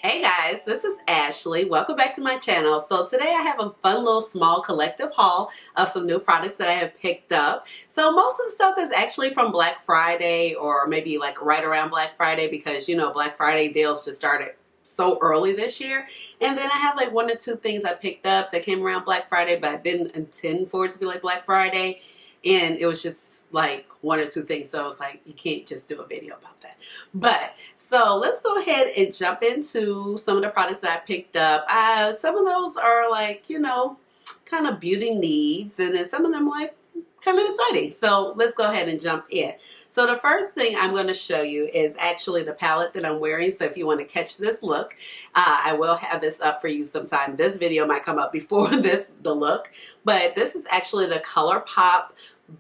Hey guys, this is Ashley. Welcome back to my channel. So today I have a fun little small collective haul of some new products that I have picked up. So most of the stuff is actually from Black Friday or maybe like right around Black Friday because you know Black Friday deals just started so early this year. And then I have like one or two things I picked up that came around Black Friday, but I didn't intend for it to be like Black Friday. And it was just like one or two things. So I was like, you can't just do a video about that. But so let's go ahead and jump into some of the products that I picked up. Some of those are like, you know, kind of beauty needs. And then some of them like kind of exciting. So let's go ahead and jump in. So the first thing I'm going to show you is actually the palette that I'm wearing. So if you want to catch this look, I will have this up for you sometime. This video might come up before the look, but this is actually the Colourpop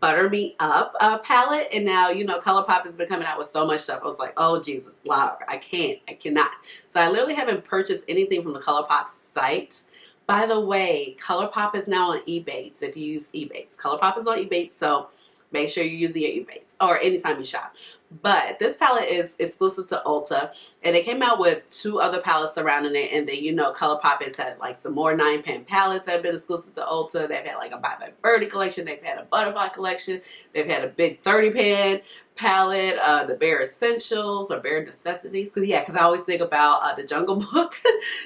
Butter Me Up palette. And now, you know, Colourpop has been coming out with so much stuff. I was like, oh Jesus, Lord, I cannot. So I literally haven't purchased anything from the Colourpop site. By the way, Colourpop is now on Ebates if you use Ebates. Colourpop is on Ebates, so make sure you're using your Ebates or anytime you shop. But this palette is exclusive to Ulta, and they came out with two other palettes surrounding it. And then, you know, Colourpop has had like some more 9-pan palettes that have been exclusive to Ulta. They've had like a Bye Bye Birdie collection. They've had a Butterfly collection. They've had a big 30-pan palette, the Bare Essentials or Bare Necessities. Because I always think about the Jungle Book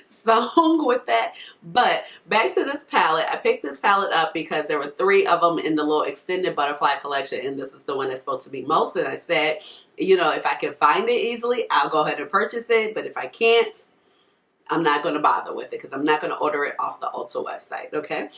song with that. But back to this palette. I picked this palette up because there were 3 of them in the little extended Butterfly collection, and this is the one that's supposed to be most. And I said, you know, if I can find it easily, I'll go ahead and purchase it. But if I can't, I'm not going to bother with it because I'm not going to order it off the Ulta website, okay?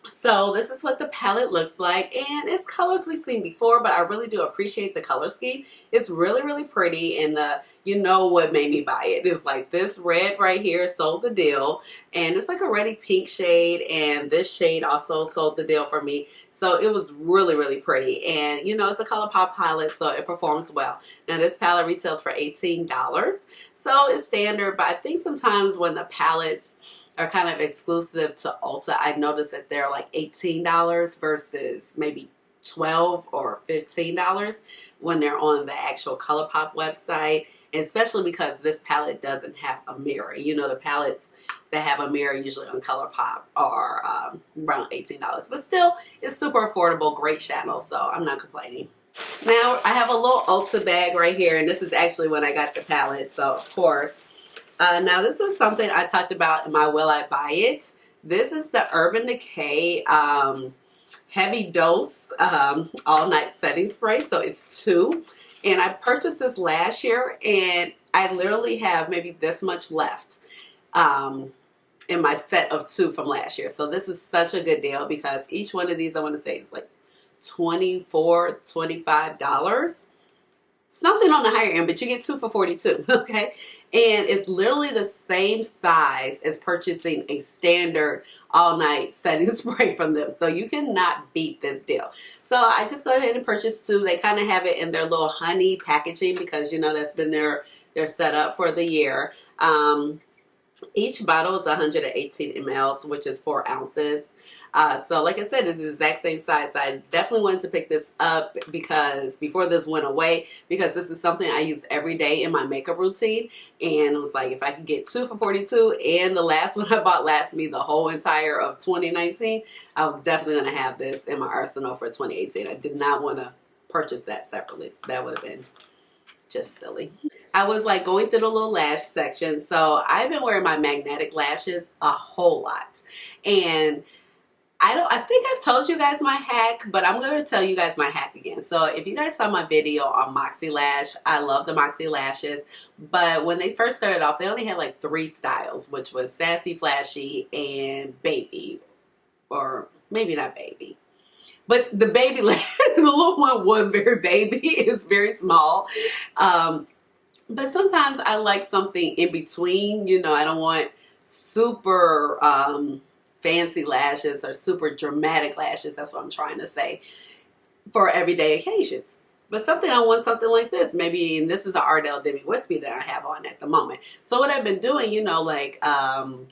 So this is what the palette looks like, and it's colors we've seen before, but I really do appreciate the color scheme. It's really, really pretty, and you know what made me buy it? It's like this red right here sold the deal, and it's like a reddy pink shade, and this shade also sold the deal for me. So it was really, really pretty, and you know, it's a Colourpop palette, so it performs well. Now this palette retails for $18, so it's standard, but I think sometimes when the palettes are kind of exclusive to Ulta, I noticed that they're like $18 versus maybe $12 or $15 when they're on the actual Colourpop website, and especially because this palette doesn't have a mirror. You know, the palettes that have a mirror usually on Colourpop are around $18, but still it's super affordable, great channel, so I'm not complaining. Now I have a little Ulta bag right here, and this is actually when I got the palette, so of course. Now this is something I talked about in my Will I Buy It. This is the Urban Decay Heavy Dose All Night Setting Spray. So it's 2. And I purchased this last year, and I literally have maybe this much left in my set of 2 from last year. So this is such a good deal because each one of these, I want to say, is like $24, $25. Something on the higher end, but you get 2 for $42, okay? And it's literally the same size as purchasing a standard all-night setting spray from them. So you cannot beat this deal. So I just go ahead and purchase 2. They kind of have it in their little honey packaging because, you know, that's been their setup for the year. Each bottle is 118 mLs, which is 4 ounces. So like I said, it's the exact same size. So I definitely wanted to pick this up because before this went away, because this is something I use every day in my makeup routine. And it was like, if I could get 2 for $42 and the last one I bought lasts me the whole entire of 2019, I was definitely going to have this in my arsenal for 2018. I did not want to purchase that separately. That would have been just silly. I was like going through the little lash section. So I've been wearing my magnetic lashes a whole lot. And I think I've told you guys my hack, but I'm going to tell you guys my hack again. So if you guys saw my video on Moxie Lash, I love the Moxie lashes. But when they first started off, they only had like 3 styles, which was Sassy, Flashy, and Baby. Or maybe not Baby. But the baby lash, the little one was very baby. It's very small. But sometimes I like something in between. You know, I don't want super fancy lashes or super dramatic lashes. That's what I'm trying to say, for everyday occasions. But something, I want something like this. Maybe, and this is an Ardel Demi Wispy that I have on at the moment. So what I've been doing, you know, like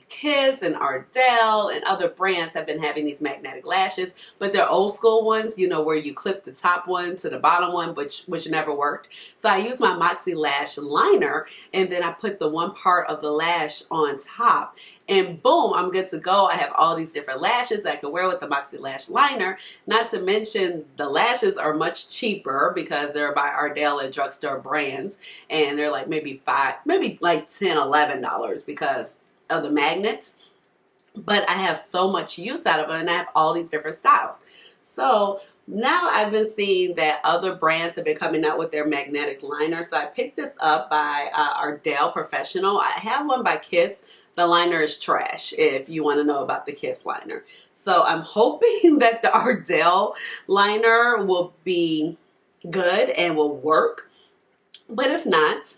Kiss and Ardel and other brands have been having these magnetic lashes, but they're old school ones, you know, where you clip the top one to the bottom one, which never worked. So I use my Moxie Lash liner, and then I put the one part of the lash on top, and boom, I'm good to go. I have all these different lashes that I can wear with the Moxie Lash liner. Not to mention the lashes are much cheaper because they're by Ardel and drugstore brands, and they're like maybe like $10, $11 because of the magnets. But I have so much use out of them, and I have all these different styles. So now I've been seeing that other brands have been coming out with their magnetic liner. So I picked this up by Ardel Professional. I have one by Kiss. The liner is trash if you want to know about the Kiss liner. So I'm hoping that the Ardel liner will be good and will work. But if not,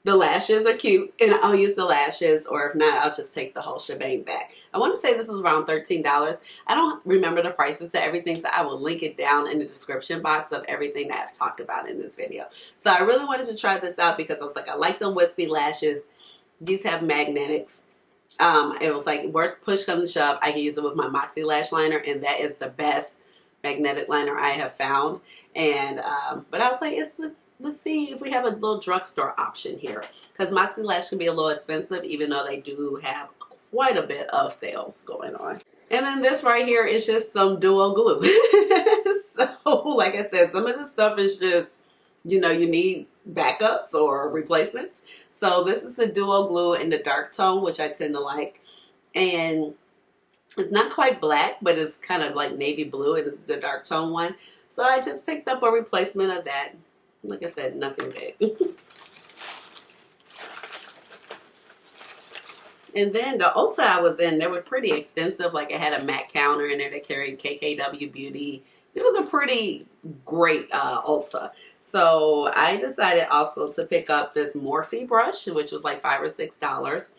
the lashes are cute and I'll use the lashes, or if not, I'll just take the whole shebang back. I want to say this is around $13. I don't remember the prices to everything, so I will link it down in the description box of everything that I've talked about in this video. So I really wanted to try this out because I was like, I like them wispy lashes. These have magnetics. It was like, worst push comes to shove, I can use it with my Moxie Lash liner, and that is the best magnetic liner I have found. And but I was like, let's see if we have a little drugstore option here, because Moxie Lash can be a little expensive, even though they do have quite a bit of sales going on. And then this right here is just some duo glue. So like I said, some of the stuff is just, you know, you need backups or replacements. So this is a duo glue in the dark tone, which I tend to like. And it's not quite black, but it's kind of like navy blue, and this is the dark tone one. So I just picked up a replacement of that. Like I said, nothing big. And then the Ulta I was in, they were pretty extensive. Like, it had a matte counter in there that carried KKW Beauty. It was a pretty great Ulta. So I decided also to pick up this Morphe brush, which was like $5 or $6.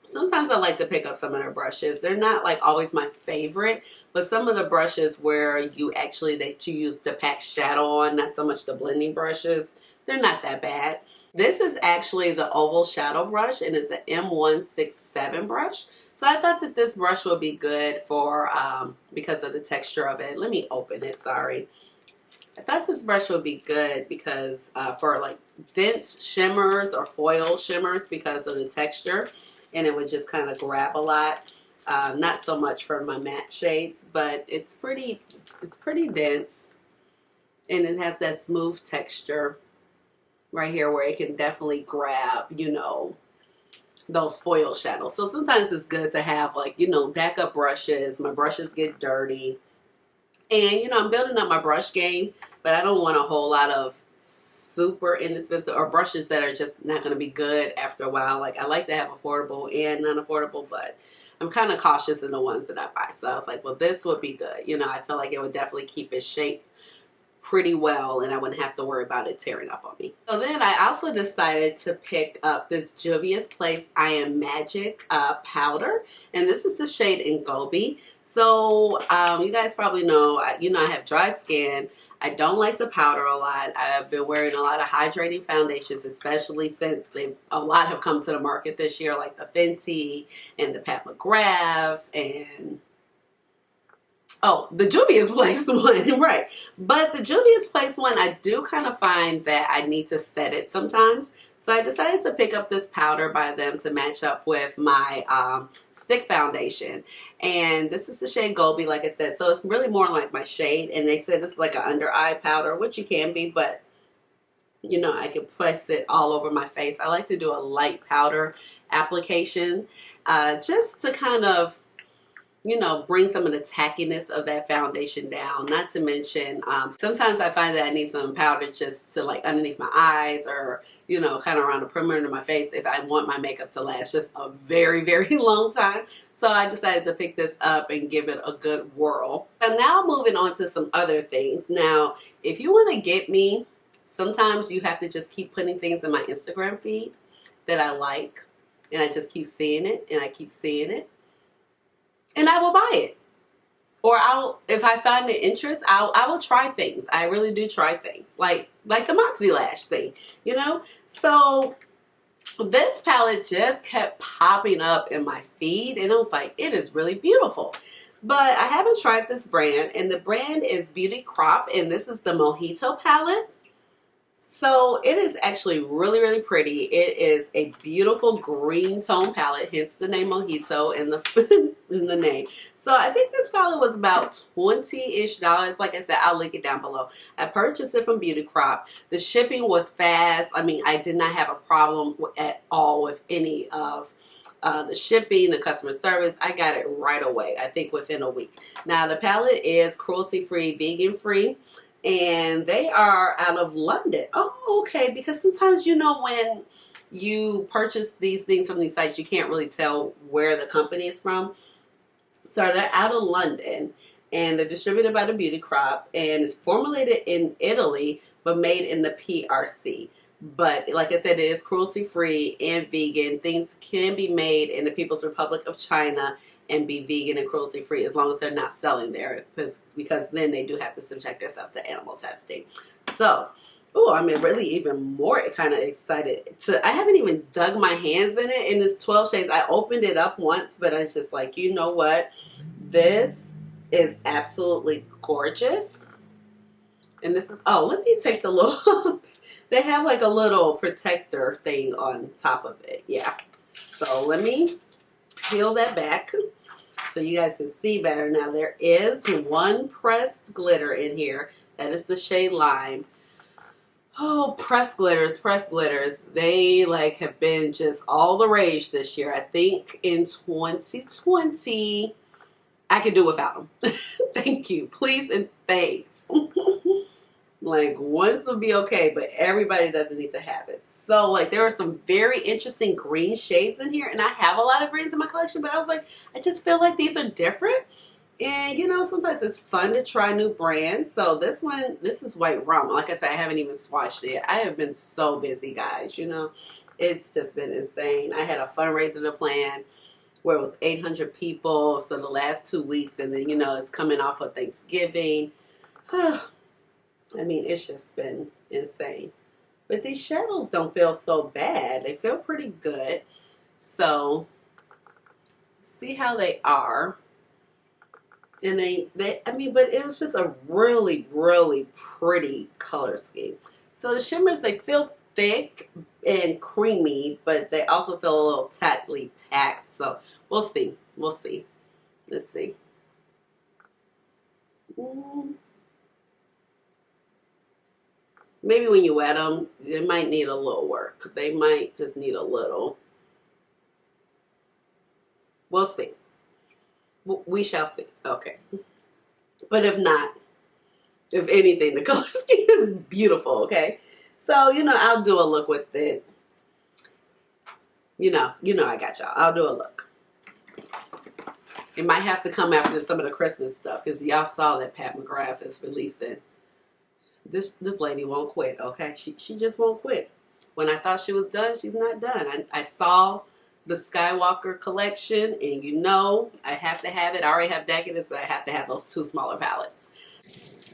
Sometimes I like to pick up some of their brushes. They're not like always my favorite, but some of the brushes where you use to pack shadow on, not so much the blending brushes, they're not that bad. This is actually the oval shadow brush, and it's an M167 brush. So I thought that this brush would be good for, because of the texture of it. Let me open it, sorry. I thought this brush would be good because for like dense shimmers or foil shimmers, because of the texture, and it would just kind of grab a lot. Not so much for my matte shades, but it's pretty dense, and it has that smooth texture right here where it can definitely grab, you know, those foil shadows. So sometimes it's good to have, like, you know, backup brushes. My brushes get dirty, and you know, I'm building up my brush game, but I don't want a whole lot of super inexpensive or brushes that are just not going to be good after a while. Like, I like to have affordable and non-affordable, but I'm kind of cautious in the ones that I buy. So I was like, well, this would be good. You know, I feel like it would definitely keep its shape pretty well, and I wouldn't have to worry about it tearing up on me. So then I also decided to pick up this Juvia's Place I Am Magic powder, and this is the shade in Gobi. So you guys probably know, you know, I have dry skin. I don't like to powder a lot. I've been wearing a lot of hydrating foundations, especially since a lot have come to the market this year, like the Fenty and the Pat McGrath and the Juvia's Place one, right. But the Juvia's Place one, I do kind of find that I need to set it sometimes. So I decided to pick up this powder by them to match up with my stick foundation. And this is the shade Gobi, like I said. So it's really more like my shade. And they said it's like an under eye powder, which you can be, but you know, I can place it all over my face. I like to do a light powder application just to kind of, you know, bring some of the tackiness of that foundation down. Not to mention, sometimes I find that I need some powder just to like underneath my eyes, or, you know, kind of around the perimeter of my face if I want my makeup to last just a very, very long time. So I decided to pick this up and give it a good whirl. So now moving on to some other things. Now, if you want to get me, sometimes you have to just keep putting things in my Instagram feed that I like, and I just keep seeing it, and I keep seeing it, and I will buy it. or if I find an interest, I will try things. I really do try things, like the Moxie Lash thing, you know. So this palette just kept popping up in my feed, and I was like, it is really beautiful. But I haven't tried this brand, and the brand is Beauty 𝙀𝙀𝙀𝙀𝙀, and this is the Mojito palette. So it is actually really, really pretty. It is a beautiful green tone palette, hence the name Mojito in the in the name. So I think this palette was about $20-ish. Like I said, I'll link it down below. I purchased it from Beauty 𝙀𝙀𝙀. The shipping was fast. I mean, I did not have a problem at all with any of the shipping, the customer service. I got it right away, I think within a week. Now the palette is cruelty-free, vegan-free, and they are out of London. Oh, okay, because sometimes, you know, when you purchase these things from these sites, you can't really tell where the company is from. So they're out of London, and they're distributed by the Beauty 𝙀𝙀𝙀, and it's formulated in Italy, but made in the PRC. But like I said, it is cruelty-free and vegan. Things can be made in the People's Republic of China and be vegan and cruelty-free as long as they're not selling there, because then they do have to subject themselves to animal testing. So, oh, I'm really even more kind of excited. I haven't even dug my hands in it, and it's 12 shades. I opened it up once, but I was just like, you know what? This is absolutely gorgeous. And this is, oh, let me take the little... They have like a little protector thing on top of it. Yeah. So let me peel that back so you guys can see better. Now there is one pressed glitter in here. That is the shade Lime. Oh, pressed glitters, pressed glitters. They like have been just all the rage this year. I think in 2020, I could do without them. Thank you. Please and thanks. Like, once will be okay, but everybody doesn't need to have it. So, like, there are some very interesting green shades in here, and I have a lot of greens in my collection, but I was like, I just feel like these are different. And, you know, sometimes it's fun to try new brands. So this one, this is White Rum. Like I said, I haven't even swatched it. I have been so busy, guys, you know. It's just been insane. I had a fundraiser to plan where it was 800 people, so the last 2 weeks, and then, you know, it's coming off of Thanksgiving. I mean, it's just been insane. But these shadows don't feel so bad. They feel pretty good. So, see how they are. And I mean, but it was just a really, really pretty color scheme. So the shimmers, they feel thick and creamy, but they also feel a little tightly packed. So, we'll see. We'll see. Let's see. Maybe when you wet them, they might need a little work. They might just need a little. We'll see. We shall see. Okay. But if not, if anything, the color scheme is beautiful, okay? So, you know, I'll do a look with it. You know I got y'all. I'll do a look. It might have to come after some of the Christmas stuff, because y'all saw that Pat McGrath is releasing. This lady won't quit, okay? She just won't quit. When I thought she was done, she's not done. I saw the Skywalker collection, and you know I have to have it. I already have Decadence, but I have to have those 2 smaller palettes.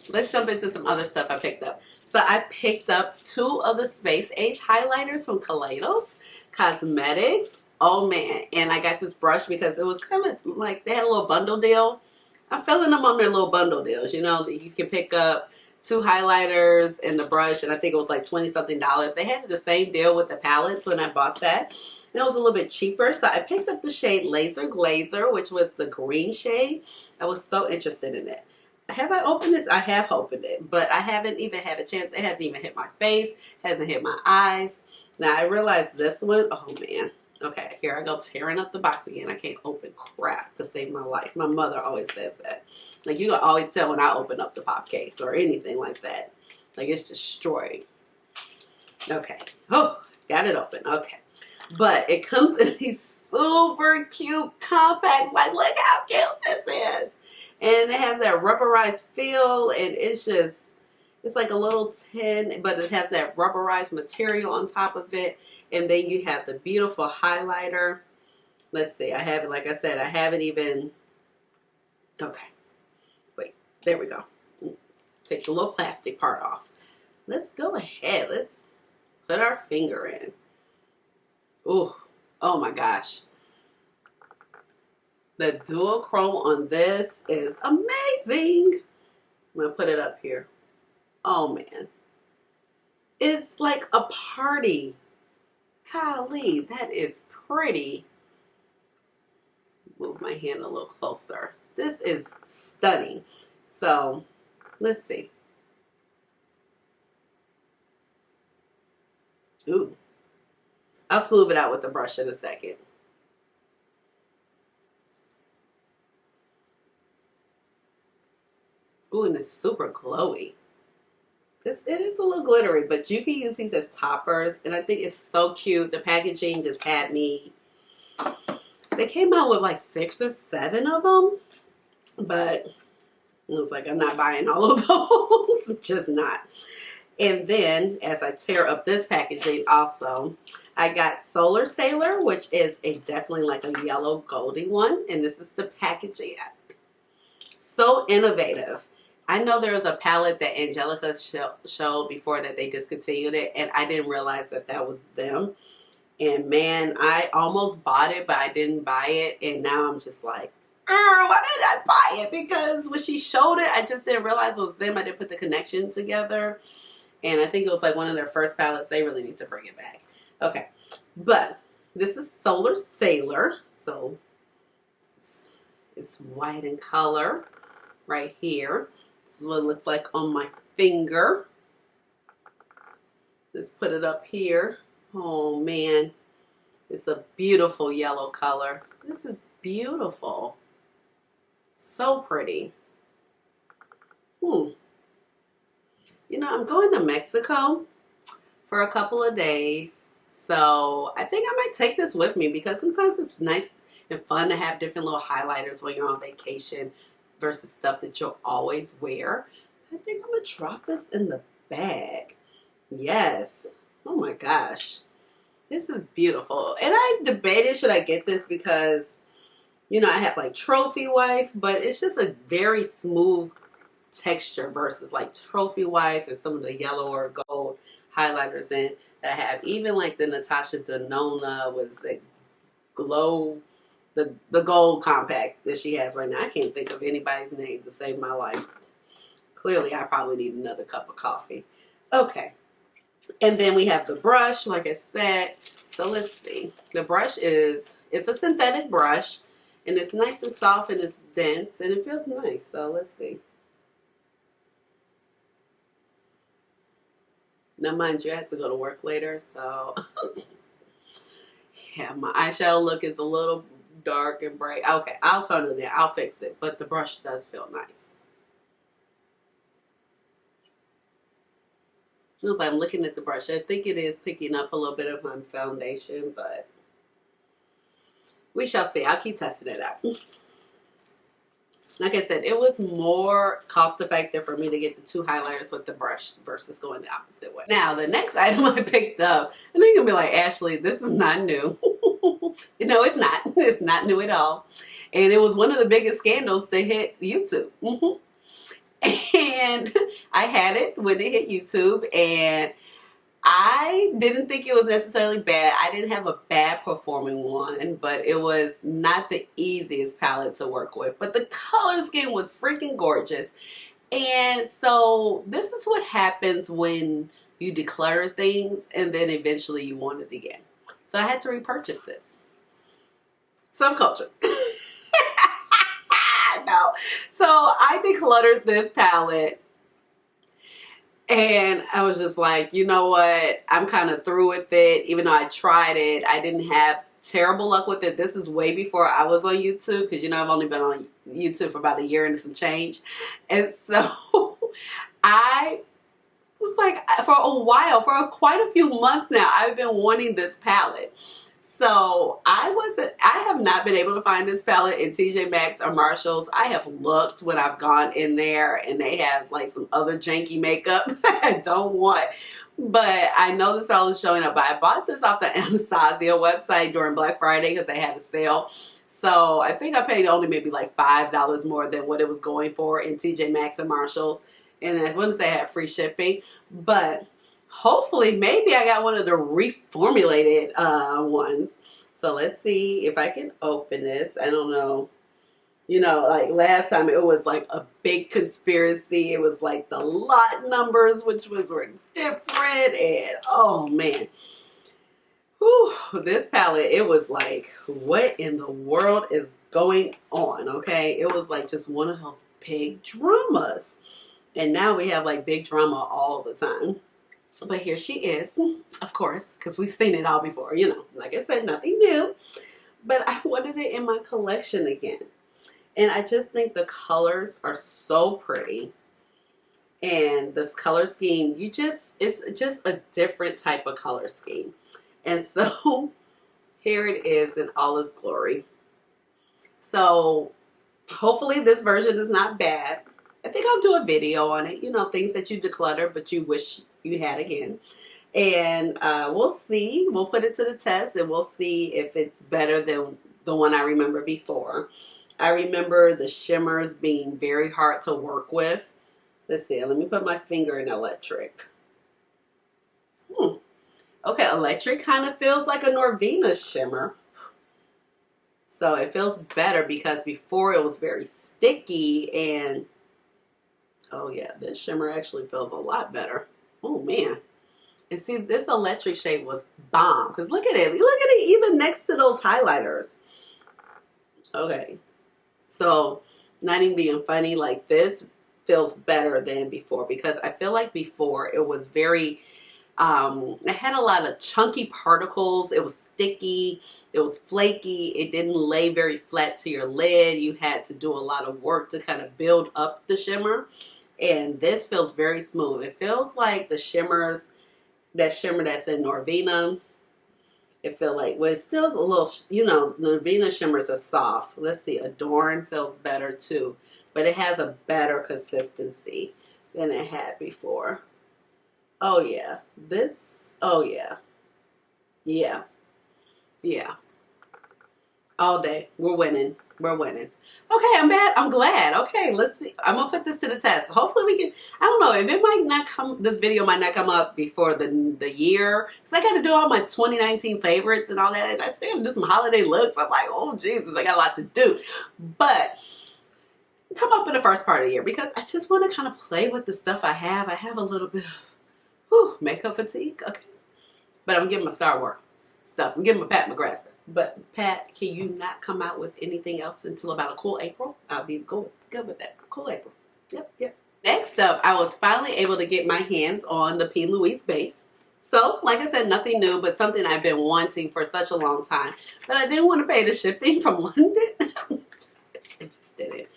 Let's jump into some other stuff I picked up. So I picked up 2 of the Space Age highlighters from Kaleidos Cosmetics. Oh man, and I got this brush because it was kind of like they had a little bundle deal. I'm feeling them on their little bundle deals, you know, that you can pick up 2 highlighters and the brush, and I think it was like $20-something. They had the same deal with the palettes when I bought that, and it was a little bit cheaper. So I picked up the shade Laser Glazer, which was the green shade. I was so interested in it. Have I opened this? I have opened it, but I haven't even had a chance. It hasn't even hit my face, hasn't hit my eyes. Now I realized this one, oh man. Okay, here I go tearing up the box again. I can't open crap to save my life. My mother always says that. Like, you can always tell when I open up the pop case or anything like that. Like, it's destroyed. Okay. Oh, got it open. Okay. But it comes in these super cute compacts. Like, look how cute this is. And it has that rubberized feel, and it's just, it's like a little tin, but it has that rubberized material on top of it. And then you have the beautiful highlighter. Let's see, I haven't, like I said, I haven't even, okay. There we go. Take the little plastic part off. Let's go ahead. Let's put our finger in. Ooh, oh my gosh. The dual chrome on this is amazing. I'm gonna put it up here. Oh man. It's like a party. Golly, that is pretty. Move my hand a little closer. This is stunning. So, let's see. Ooh. I'll smooth it out with the brush in a second. Ooh, and it's super glowy. It is a little glittery, but you can use these as toppers, and I think it's so cute. The packaging just had me. They came out with like 6 or 7 of them, but I was like, I'm not buying all of those. Just not. And then, as I tear up this packaging also, I got Solar Sailor, which is definitely like a yellow goldy one, and this is the packaging. So innovative. I know there was a palette that Angelica showed before that they discontinued it, and I didn't realize that that was them. And man, I almost bought it, but I didn't buy it, and now I'm just like, why did I buy it? Because when she showed it, I just didn't realize it was them. I didn't put the connection together, and I think it was like one of their first palettes. They really need to bring it back. Okay, but this is Solar Sailor, so it's white in color right here. This is what it looks like on my finger. Let's put it up here. Oh man, it's a beautiful yellow color. This is beautiful. So pretty. You know, I'm going to Mexico for a couple of days, so I think I might take this with me because sometimes it's nice and fun to have different little highlighters when you're on vacation versus stuff that you'll always wear. I think I'm gonna drop this in the bag. Yes. Oh my gosh. This is beautiful. And I debated, should I get this, because, you know, I have like Trophy Wife, but it's just a very smooth texture versus like Trophy Wife and some of the yellow or gold highlighters in that I have. Even like the Natasha Denona was a glow, the gold compact that she has right now. I can't think of anybody's name to save my life. Clearly, I probably need another cup of coffee. Okay. And then we have the brush, like I said. So let's see. The brush it's a synthetic brush, and it's nice and soft, and it's dense, and it feels nice. So let's see. Now, mind you, I have to go to work later, so yeah, my eyeshadow look is a little dark and bright. Okay, I'll turn it there. I'll fix it, but the brush does feel nice. Just like I'm looking at the brush, I think it is picking up a little bit of my foundation, but we shall see. I'll keep testing it out. Like I said, it was more cost effective for me to get the 2 highlighters with the brush versus going the opposite way. Now, the next item I picked up, and you're going to be like, Ashley, this is not new. No, it's not. It's not new at all. And it was one of the biggest scandals to hit YouTube. And I had it when it hit YouTube, and I didn't think it was necessarily bad. I didn't have a bad performing one, but it was not the easiest palette to work with. But the color scheme was freaking gorgeous. And so this is what happens when you declutter things and then eventually you want it again. So I had to repurchase this. Subculture. No. So I decluttered this palette, and I was just like, you know what? I'm kind of through with it. Even though I tried it, I didn't have terrible luck with it. This is way before I was on YouTube, because, you know, I've only been on YouTube for about a year and some change. And so I was like, for a while, for quite a few months now, I've been wanting this palette. So I have not been able to find this palette in TJ Maxx or Marshalls. I have looked when I've gone in there, and they have like some other janky makeup that I don't want. But I know this palette is showing up. But I bought this off the Anastasia website during Black Friday because they had a sale. So I think I paid only maybe like $5 more than what it was going for in TJ Maxx and Marshalls. And I wouldn't say I had free shipping, but hopefully maybe I got one of the reformulated ones. So let's see if I can open this. I don't know. You know, like last time it was like a big conspiracy. It was like the lot numbers, which were different. And oh man. Whew, this palette, it was like, what in the world is going on? Okay. It was like just one of those big dramas. And now we have like big drama all the time. But here she is, of course, because we've seen it all before. You know, like I said, nothing new. But I wanted it in my collection again. And I just think the colors are so pretty. And this color scheme, it's just a different type of color scheme. And so here it is in all its glory. So hopefully this version is not bad. I think I'll do a video on it. You know, things that you declutter but you wish you had again. And we'll see. We'll put it to the test and we'll see if it's better than the one I remember before. I remember the shimmers being very hard to work with. Let's see. Let me put my finger in electric. Okay, electric kind of feels like a Norvina shimmer. So it feels better because before it was very sticky and oh yeah, this shimmer actually feels a lot better. Oh man. And see, this electric shade was bomb. Because look at it. Look at it even next to those highlighters. Okay. So, not even being funny, like this feels better than before. Because I feel like before it was very, it had a lot of chunky particles. It was sticky. It was flaky. It didn't lay very flat to your lid. You had to do a lot of work to kind of build up the shimmer. And this feels very smooth. It feels like the shimmers, that shimmer that's in Norvina. It feels like, well, it still is a little, you know, Norvina shimmers are soft. Let's see, Adorn feels better too. But it has a better consistency than it had before. Oh yeah, this, oh yeah. Yeah, yeah. All day, we're winning. We're winning. Okay, I'm glad. Okay, let's see. I'm gonna put this to the test. Hopefully we can, I don't know, if it might not come, this video might not come up before the year. Because I got to do all my 2019 favorites and all that. And I still got to do some holiday looks. I'm like, oh Jesus, I got a lot to do. But come up in the first part of the year because I just want to kind of play with the stuff I have. I have a little bit of makeup fatigue. Okay. But I'm giving my Star Wars stuff. I'm giving my Pat McGrath. But Pat, can you not come out with anything else until about a cool April? I'll be good with that. Cool April. Yep. Next up, I was finally able to get my hands on the P. Louise Bass. So, like I said, nothing new, but something I've been wanting for such a long time. But I didn't want to pay the shipping from London. I just didn't.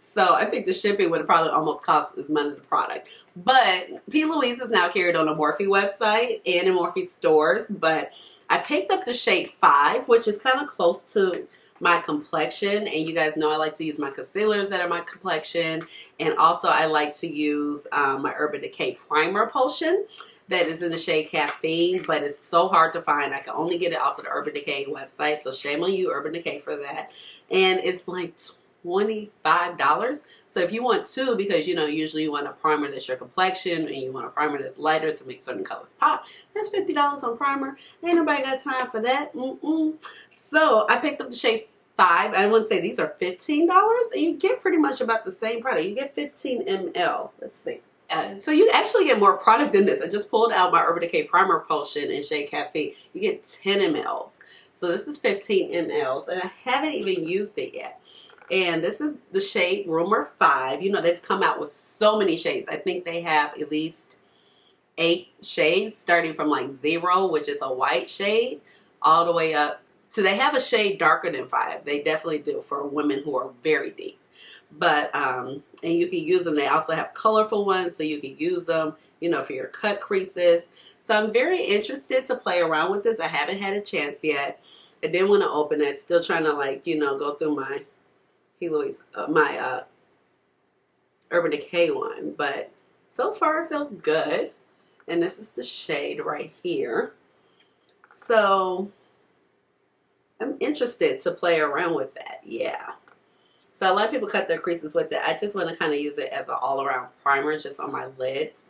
So I think the shipping would have probably almost cost as much as the product. But P. Louise is now carried on a Morphe website and in Morphe stores. But I picked up the shade 5, which is kind of close to my complexion. And you guys know I like to use my concealers that are my complexion. And also I like to use my Urban Decay Primer Potion that is in the shade Caffeine. But it's so hard to find. I can only get it off of the Urban Decay website. So shame on you, Urban Decay, for that. And it's like $25. So if you want two, because you know usually you want a primer that's your complexion and you want a primer that's lighter to make certain colors pop, that's $50 on primer. Ain't nobody got time for that. So I picked up the shade 5. I want to say these are $15 and you get pretty much about the same product. You get 15 ml. Let's see. So you actually get more product than this. I just pulled out my Urban Decay Primer Potion in shade Caffeine. You get 10 mls. So this is 15 mls and I haven't even used it yet. And this is the shade Rumor 5. You know, they've come out with so many shades. I think they have at least 8 shades, starting from like 0, which is a white shade, all the way up to, they have a shade darker than 5. They definitely do for women who are very deep. But, and you can use them. They also have colorful ones, so you can use them, you know, for your cut creases. So I'm very interested to play around with this. I haven't had a chance yet. I didn't want to open it. Still trying to, like, you know, go through my Louise, my Urban Decay one, but so far it feels good. And this is the shade right here. So I'm interested to play around with that. Yeah. So a lot of people cut their creases with it. I just want to kind of use it as an all-around primer just on my lids.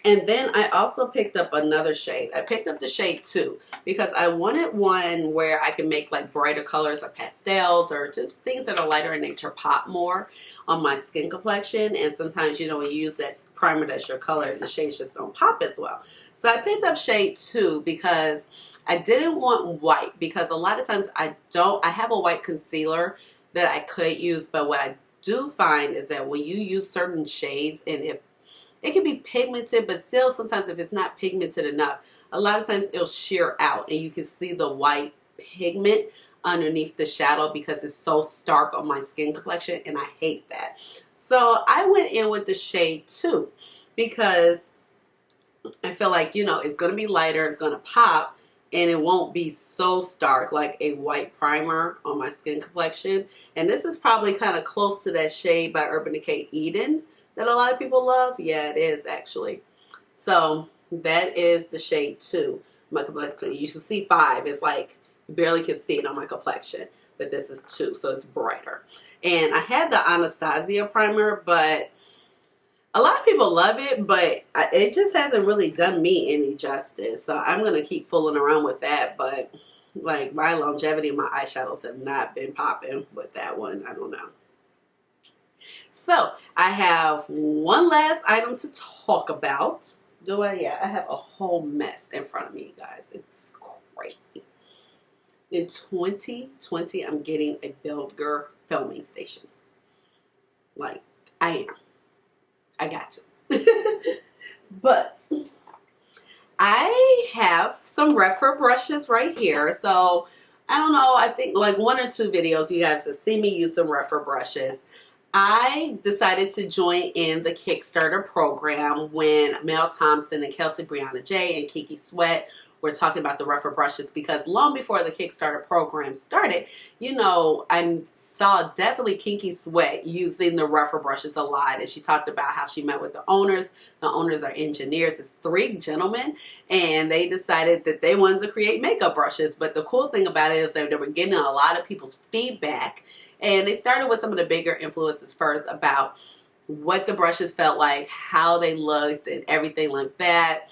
And then I also picked up another shade. I picked up the shade 2 because I wanted one where I can make like brighter colors or pastels or just things that are lighter in nature pop more on my skin complexion. And sometimes, you know, when you use that primer that's your color, the shades just don't pop as well. So I picked up shade 2 because I didn't want white, because a lot of times I have a white concealer that I could use, but what I do find is that when you use certain shades, and if it can be pigmented, but still sometimes if it's not pigmented enough, a lot of times it'll sheer out and you can see the white pigment underneath the shadow because it's so stark on my skin complexion, and I hate that. So I went in with the shade 2 because I feel like, you know, it's going to be lighter, it's going to pop, and it won't be so stark like a white primer on my skin complexion. And this is probably kind of close to that shade by Urban Decay Eden that a lot of people love. Yeah, it is actually. So that is the shade 2. My complexion, you should see 5. It's like you barely can see it on my complexion, but this is 2, so it's brighter. And I had the Anastasia primer, but a lot of people love it, but it just hasn't really done me any justice. So I'm going to keep fooling around with that. But like my longevity and my eyeshadows have not been popping with that one. I don't know. So I have one last item to talk about. Do I? Yeah, I have a whole mess in front of me, guys. It's crazy. In 2020, I'm getting a bigger filming station. Like, I am. I got to. But I have some Rephr brushes right here. So I don't know, I think like 1 or 2 videos you guys have seen me use some Rephr brushes. I decided to join in the Kickstarter program when Mel Thompson and Kelsey Brianna J and Kiki Sweat were talking about the Rephr brushes, because long before the Kickstarter program started, you know, I saw definitely Kiki Sweat using the Rephr brushes a lot, and she talked about how she met with the owners. The owners are engineers. It's 3 gentlemen, and they decided that they wanted to create makeup brushes. But the cool thing about it is that they were getting a lot of people's feedback, and they started with some of the bigger influencers first about what the brushes felt like, how they looked, and everything like that,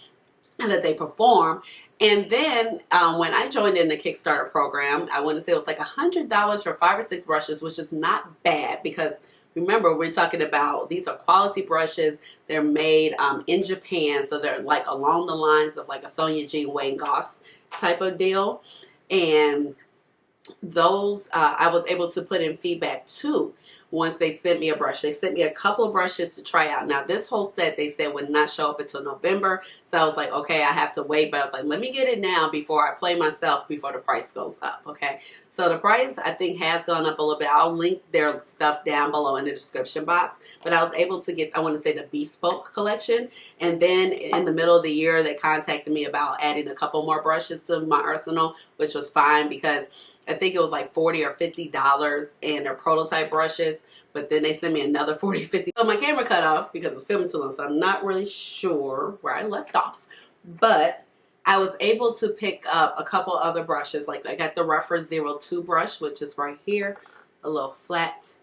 and that they perform. And then when I joined in the Kickstarter program, I want to say it was like $100 for 5 or 6 brushes, which is not bad, because remember, we're talking about, these are quality brushes. They're made in Japan, so they're like along the lines of like a Sonia G. Wayne Goss type of deal. And those I was able to put in feedback too. Once they sent me a brush, they sent me a couple of brushes to try out. Now this whole set they said would not show up until November, so I was like, okay, I have to wait. But I was like, let me get it now before I play myself, before the price goes up. Okay, so the price I think has gone up a little bit. I'll link their stuff down below in the description box. But I was able to get, I want to say, the Bespoke Collection, and then in the middle of the year they contacted me about adding a couple more brushes to my arsenal, which was fine because I think it was like $40 or $50 and they're prototype brushes, but then they sent me another $40, $50. So my camera cut off because it was filming too long, so I'm not really sure where I left off. But I was able to pick up a couple other brushes. Like I got the Rephr 02 brush, which is right here, a little flat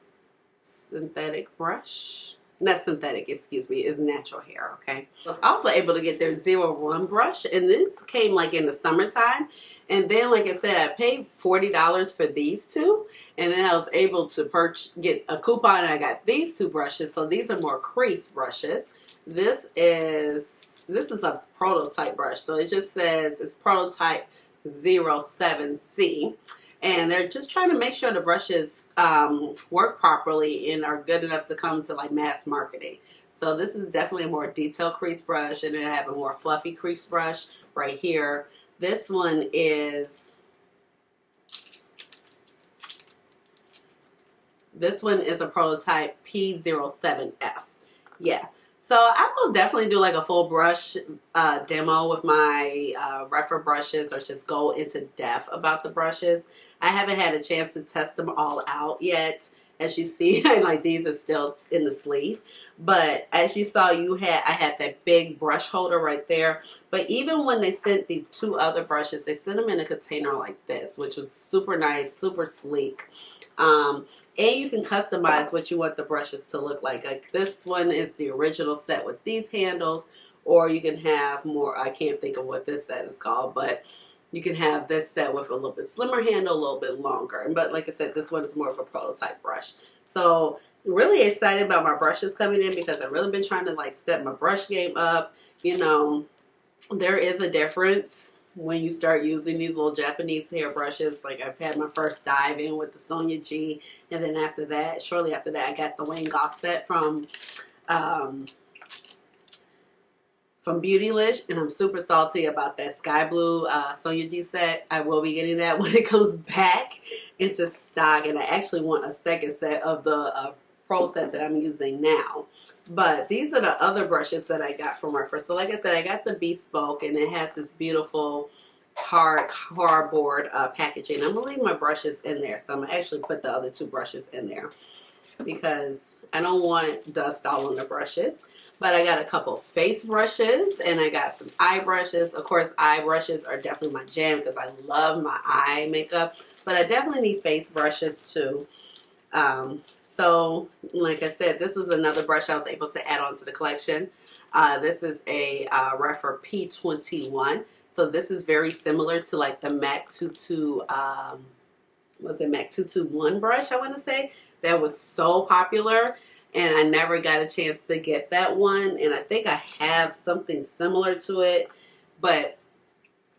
synthetic brush. Not synthetic, excuse me, is natural hair, okay? I was also able to get their 01 brush, and this came like in the summertime. And then, like I said, I paid $40 for these 2, and then I was able to get a coupon, and I got these 2 brushes. So these are more crease brushes. This is a prototype brush, so it just says it's prototype 07C. And they're just trying to make sure the brushes work properly and are good enough to come to like mass marketing. So this is definitely a more detailed crease brush, and then I have a more fluffy crease brush right here. This one is a prototype P07F. Yeah. So I will definitely do like a full brush demo with my Rephr brushes, or just go into depth about the brushes. I haven't had a chance to test them all out yet, As you see, like these are still in the sleeve. But as you saw, I had that big brush holder right there. But even when they sent these 2 other brushes, they sent them in a container like this, which was super nice, super sleek. And you can customize what you want the brushes to look like. Like this one is the original set with these handles, or you can have more, I can't think of what this set is called, but you can have this set with a little bit slimmer handle, a little bit longer. But like I said, this one is more of a prototype brush. So really excited about my brushes coming in because I've really been trying to like step my brush game up. You know, there is a difference when you start using these little Japanese hair brushes. Like I've had my first dive in with the Sonia G, and then after that, shortly after that, I got the Wayne Goss set from Beauty 𝙀𝙀𝙀𝙀, and I'm super salty about that sky blue Sonia G set. I will be getting that when it comes back into stock, and I actually want a second set of the Pro set that I'm using now. But these are the other brushes that I got from Rephr. So like I said, I got the Bespoke, and it has this beautiful hard cardboard packaging. I'm gonna leave my brushes in there, so I'm gonna actually put the other 2 brushes in there because I don't want dust all on the brushes. But I got a couple face brushes, and I got some eye brushes. Of course, eye brushes are definitely my jam because I love my eye makeup, but I definitely need face brushes too. So like I said, this is another brush I was able to add on to the collection. This is a Rephr P21. So this is very similar to like the MAC 22, was it MAC 221 brush, I want to say, that was so popular, and I never got a chance to get that one. And I think I have something similar to it, but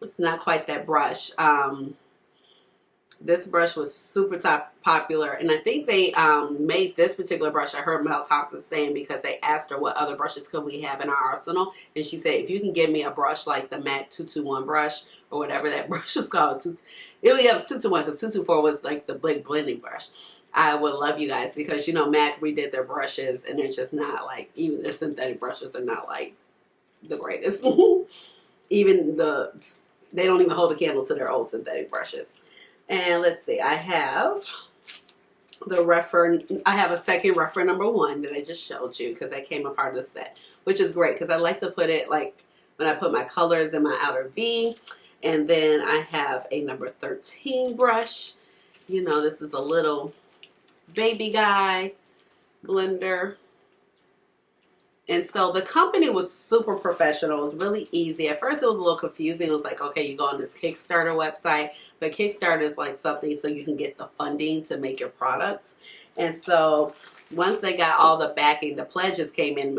it's not quite that brush. This brush was super popular, and I think they made this particular brush, I heard Mel Thompson saying, because they asked her what other brushes could we have in our arsenal, and she said, if you can give me a brush like the MAC 221 brush, or whatever that brush was called, it was 221, because 224 was like the big blending brush. I would love you guys, because you know MAC redid their brushes, and they're just not like, even their synthetic brushes are not like the greatest. Even they don't even hold a candle to their old synthetic brushes. And let's see, I have the Rephr, I have a second Rephr #1 that I just showed you because that came a part of the set, which is great because I like to put it like when I put my colors in my outer V. And then I have a number 13 brush. You know, this is a little baby guy blender. And so the company was super professional. It was really easy. At first it was a little confusing. It was like, okay, you go on this Kickstarter website, but Kickstarter is like something so you can get the funding to make your products. And so once they got all the backing, the pledges came in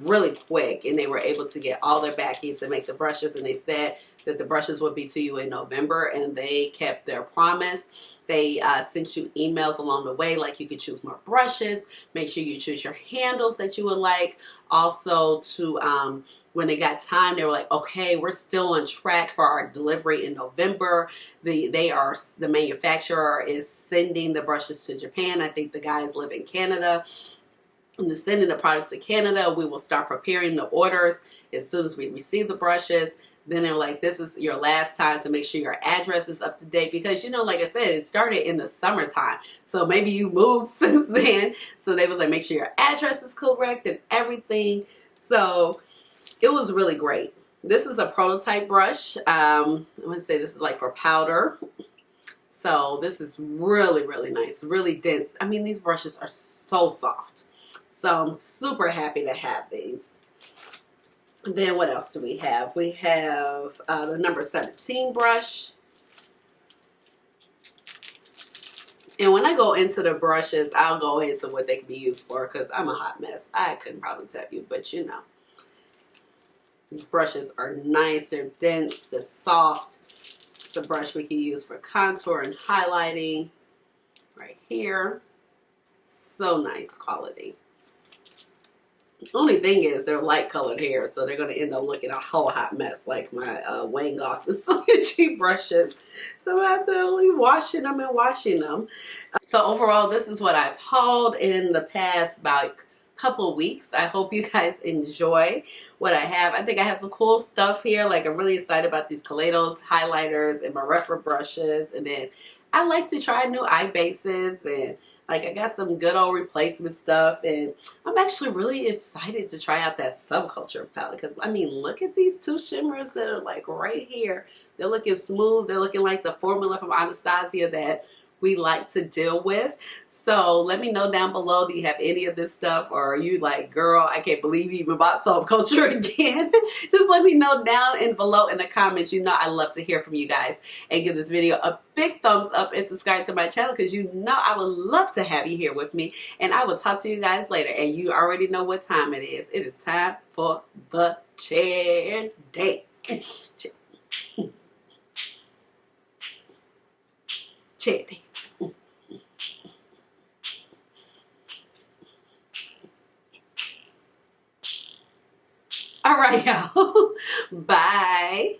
really quick, and they were able to get all their backing to make the brushes. And they said that the brushes would be to you in November, and they kept their promise. They sent you emails along the way, like you could choose more brushes, make sure you choose your handles that you would like. Also, to when they got time, they were like, okay, we're still on track for our delivery in November. The manufacturer is sending the brushes to Japan. I think the guys live in Canada. And they're sending the products to Canada. We will start preparing the orders as soon as we receive the brushes. Then they were like, this is your last time to make sure your address is up to date. Because, you know, like I said, it started in the summertime. So maybe you moved since then. So they was like, make sure your address is correct and everything. So it was really great. This is a prototype brush. I want to say this is like for powder. So this is really, really nice. Really dense. I mean, these brushes are so soft. So I'm super happy to have these. Then what else do we have? We have the number 17 brush. And when I go into the brushes, I'll go into what they can be used for because I'm a hot mess. I couldn't probably tell you, but you know. These brushes are nice. They're dense. They're soft. It's a brush we can use for contour and highlighting right here. So nice quality. Only thing is they're light colored hair, so they're going to end up looking a whole hot mess like my Wayne Goss and Sonia G brushes. So I have to only washing them and washing them. So overall, this is what I've hauled in the past about couple weeks. I hope you guys enjoy what I have. I think I have some cool stuff here. Like I'm really excited about these Kaleidos highlighters and my Rephr brushes. And then I like to try new eye bases, and Like, I got some good old replacement stuff, and I'm actually really excited to try out that Subculture palette, because I mean, look at these two shimmers that are like right here. They're looking smooth. They're looking like the formula from Anastasia that we like to deal with. So let me know down below, do you have any of this stuff, or are you like, girl, I can't believe you even bought Subculture again? Just let me know down and below in the comments. You know I love to hear from you guys, and give this video a big thumbs up and subscribe to my channel, because you know I would love to have you here with me. And I will talk to you guys later, and you already know what time it is. It is time for the chair dance. Chair dance. All right, y'all. Bye.